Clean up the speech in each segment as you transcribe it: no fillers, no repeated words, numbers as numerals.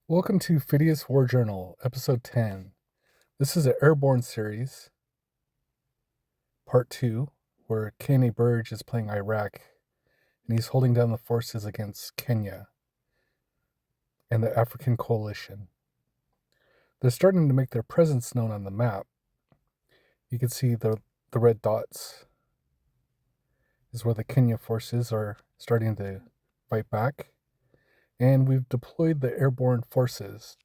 Welcome to Phidius War Journal, Episode 10. This is an Airborne series, Part 2, where Kenny Burge is playing Iraq, and he's holding down the forces against Kenya and the African Coalition. They're starting to make their presence known on the map. You can see the red dots is where the Kenya forces are starting to fight back, and we've deployed the airborne forces.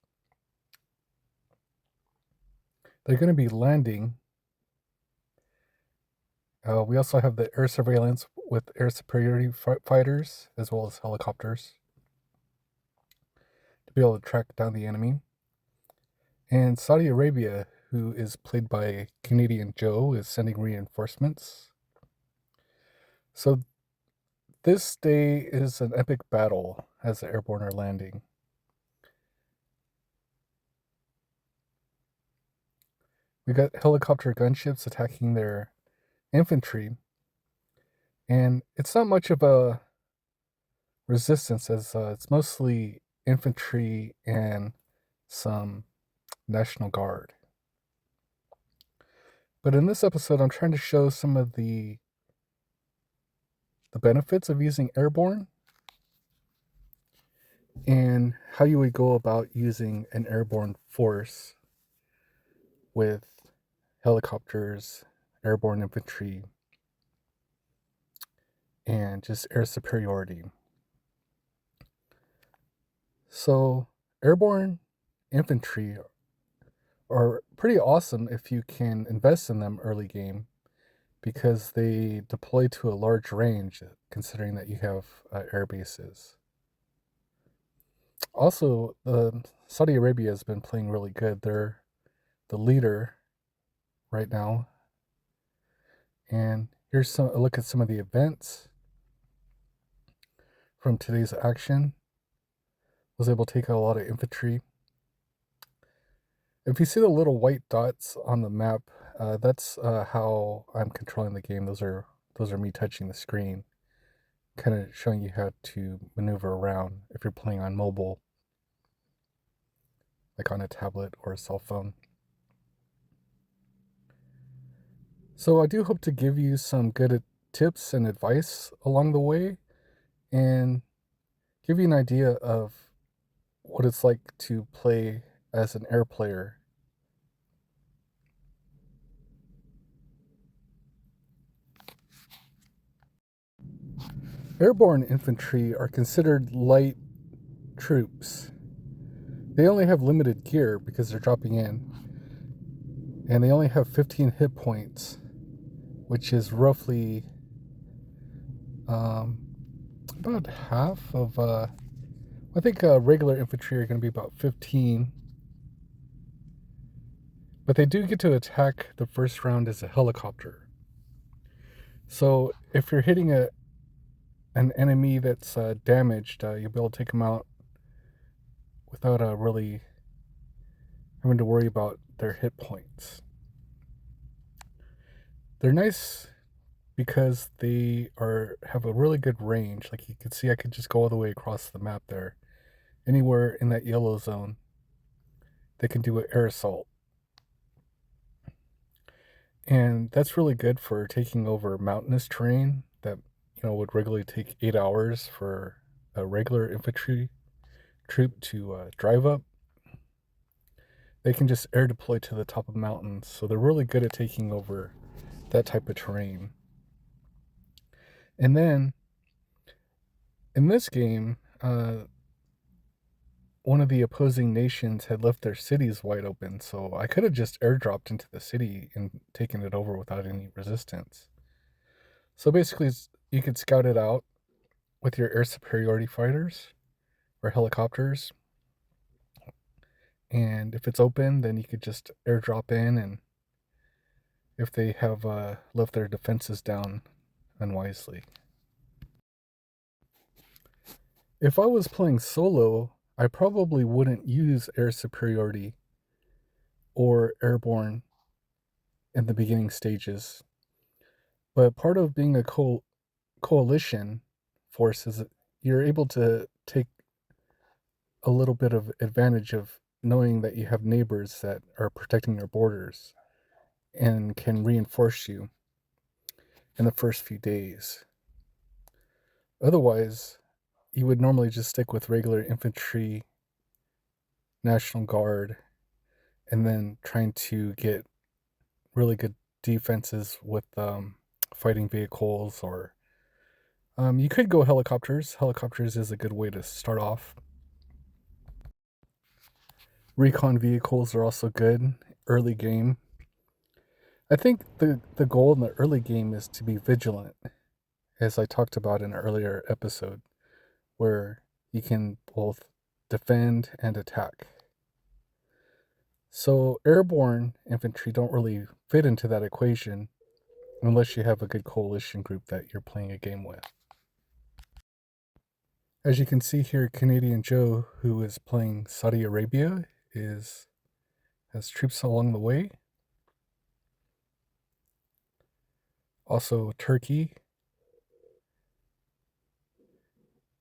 They're going to be landing. We also have the air surveillance with air superiority fighters as well as helicopters to be able to track down the enemy. And Saudi Arabia, who is played by Canadian Joe, is sending reinforcements. So this day is an epic battle as the airborne are landing. We got helicopter gunships attacking their infantry, and it's not much of a resistance as it's mostly infantry and some National Guard. But in this episode, I'm trying to show some of the benefits of using airborne and how you would go about using an airborne force with helicopters, airborne infantry, and just air superiority. So airborne infantry are pretty awesome if you can invest in them early game, because they deploy to a large range considering that you have air bases. Also, Saudi Arabia has been playing really good. They're the leader right now. And here's a look at some of the events from today's action. Was able to take out a lot of infantry. If you see the little white dots on the map, that's how I'm controlling the game. Those are me touching the screen, kind of showing you how to maneuver around if you're playing on mobile, like on a tablet or a cell phone. So I do hope to give you some good tips and advice along the way and give you an idea of what it's like to play as an air player. Airborne infantry are considered light troops. They only have limited gear because they're dropping in, and they only have 15 hit points, which is roughly about half of I think regular infantry are going to be about 15, but they do get to attack the first round as a helicopter. So if you're hitting an enemy that's damaged, you'll be able to take them out without really having to worry about their hit points. They're nice because they have a really good range. Like you can see, I could just go all the way across the map there. Anywhere in that yellow zone, they can do an air assault. And that's really good for taking over mountainous terrain that would regularly take 8 hours for a regular infantry troop to drive up. They can just air deploy to the top of mountains, so they're really good at taking over that type of terrain. And then in this game, one of the opposing nations had left their cities wide open, so I could have just airdropped into the city and taken it over without any resistance. So basically, you could scout it out with your air superiority fighters or helicopters, and if it's open, then you could just airdrop in, and if they have left their defenses down unwisely. If I was playing solo, I probably wouldn't use air superiority or airborne in the beginning stages. But part of being a coalition force is that you're able to take a little bit of advantage of knowing that you have neighbors that are protecting your borders and can reinforce you in the first few days. Otherwise, you would normally just stick with regular infantry, National Guard, and then trying to get really good defenses with fighting vehicles, or you could go helicopters. Helicopters is a good way to start off. Recon vehicles are also good early game. I think the goal in the early game is to be vigilant, as I talked about in an earlier episode, where you can both defend and attack. So airborne infantry don't really fit into that equation unless you have a good coalition group that you're playing a game with. As you can see here, Canadian Joe, who is playing Saudi Arabia, has troops along the way. Also, Turkey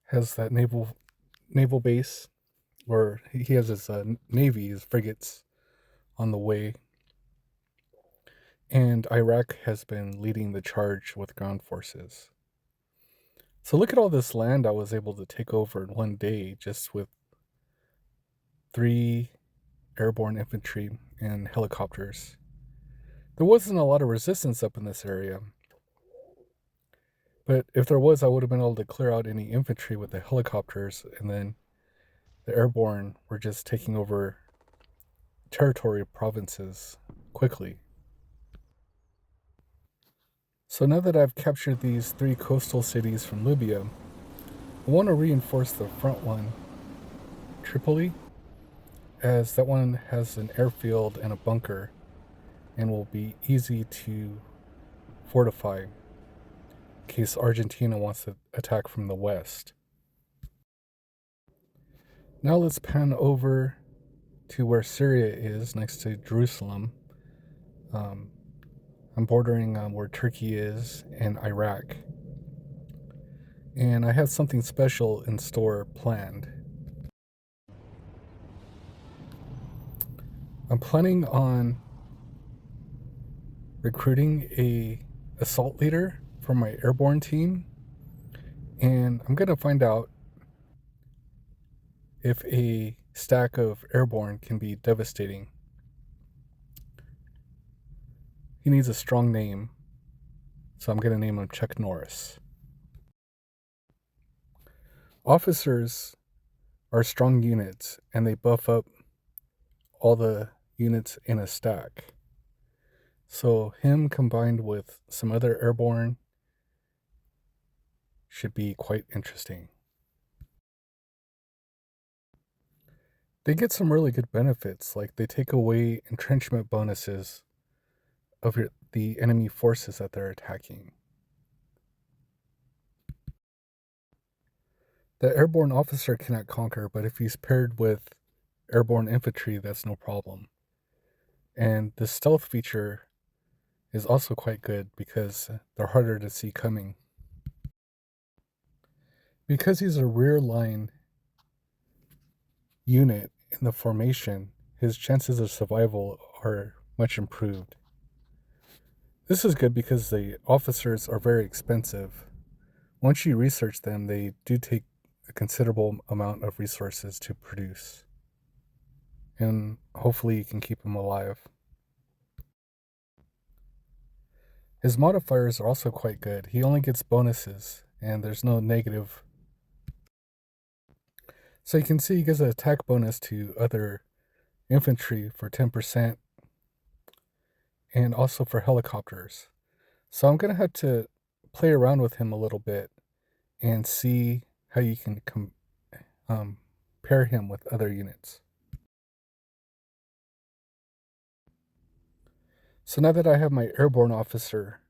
has that naval base, or he has his navy, his frigates on the way. And Iraq has been leading the charge with ground forces. So look at all this land I was able to take over in one day just with 3 airborne infantry and helicopters. There wasn't a lot of resistance up in this area, but if there was, I would have been able to clear out any infantry with the helicopters, and then the airborne were just taking over territory provinces quickly. So now that I've captured these 3 coastal cities from Libya, I want to reinforce the front one, Tripoli, as that one has an airfield and a bunker and will be easy to fortify in case Argentina wants to attack from the west. Now let's pan over to where Syria is, next to Jerusalem. I'm bordering where Turkey is and Iraq. And I have something special in store planned. I'm planning on recruiting a assault leader for my airborne team, and I'm going to find out if a stack of airborne can be devastating. He needs a strong name, so I'm going to name him Chuck Norris. Officers are strong units, and they buff up all the units in a stack. So him combined with some other airborne should be quite interesting. They get some really good benefits, like they take away entrenchment bonuses of the enemy forces that they're attacking. The airborne officer cannot conquer, but if he's paired with airborne infantry, that's no problem. And the stealth feature is also quite good because they're harder to see coming. Because he's a rear line unit in the formation, his chances of survival are much improved. This is good because the officers are very expensive. Once you research them, they do take a considerable amount of resources to produce. And hopefully you can keep them alive. His modifiers are also quite good. He only gets bonuses, and there's no negative. So you can see he gives an attack bonus to other infantry for 10%, and also for helicopters. So I'm going to have to play around with him a little bit and see how you can pair him with other units. So now that I have my airborne officer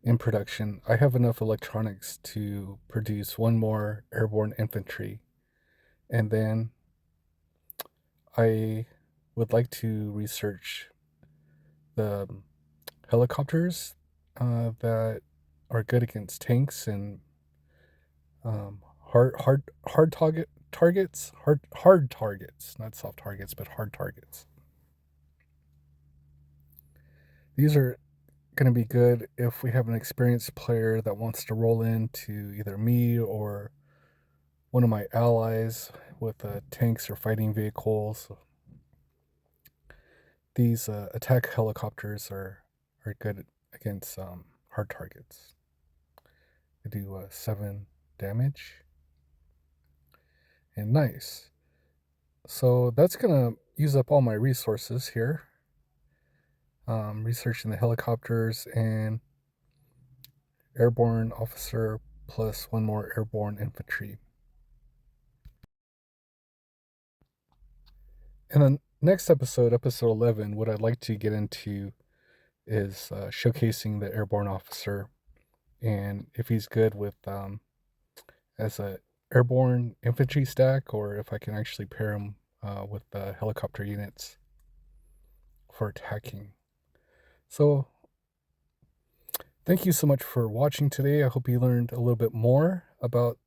in production, I have enough electronics to produce 1 more airborne infantry. And then I would like to research the helicopters that are good against tanks and hard targets, hard targets, not soft targets, but hard targets. These are going to be good if we have an experienced player that wants to roll into either me or one of my allies with tanks or fighting vehicles. These attack helicopters are good against hard targets. They do 7 damage. And nice. So that's going to use up all my resources here. Researching the helicopters and airborne officer plus 1 more airborne infantry. In the next episode, episode 11, what I'd like to get into is showcasing the airborne officer and if he's good with as a airborne infantry stack, or if I can actually pair him with the helicopter units for attacking. So thank you so much for watching today. I hope you learned a little bit more about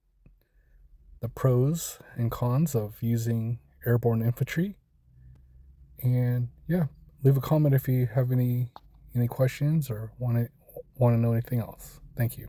the pros and cons of using airborne infantry. And yeah, leave a comment if you have any questions or want to know anything else. Thank you.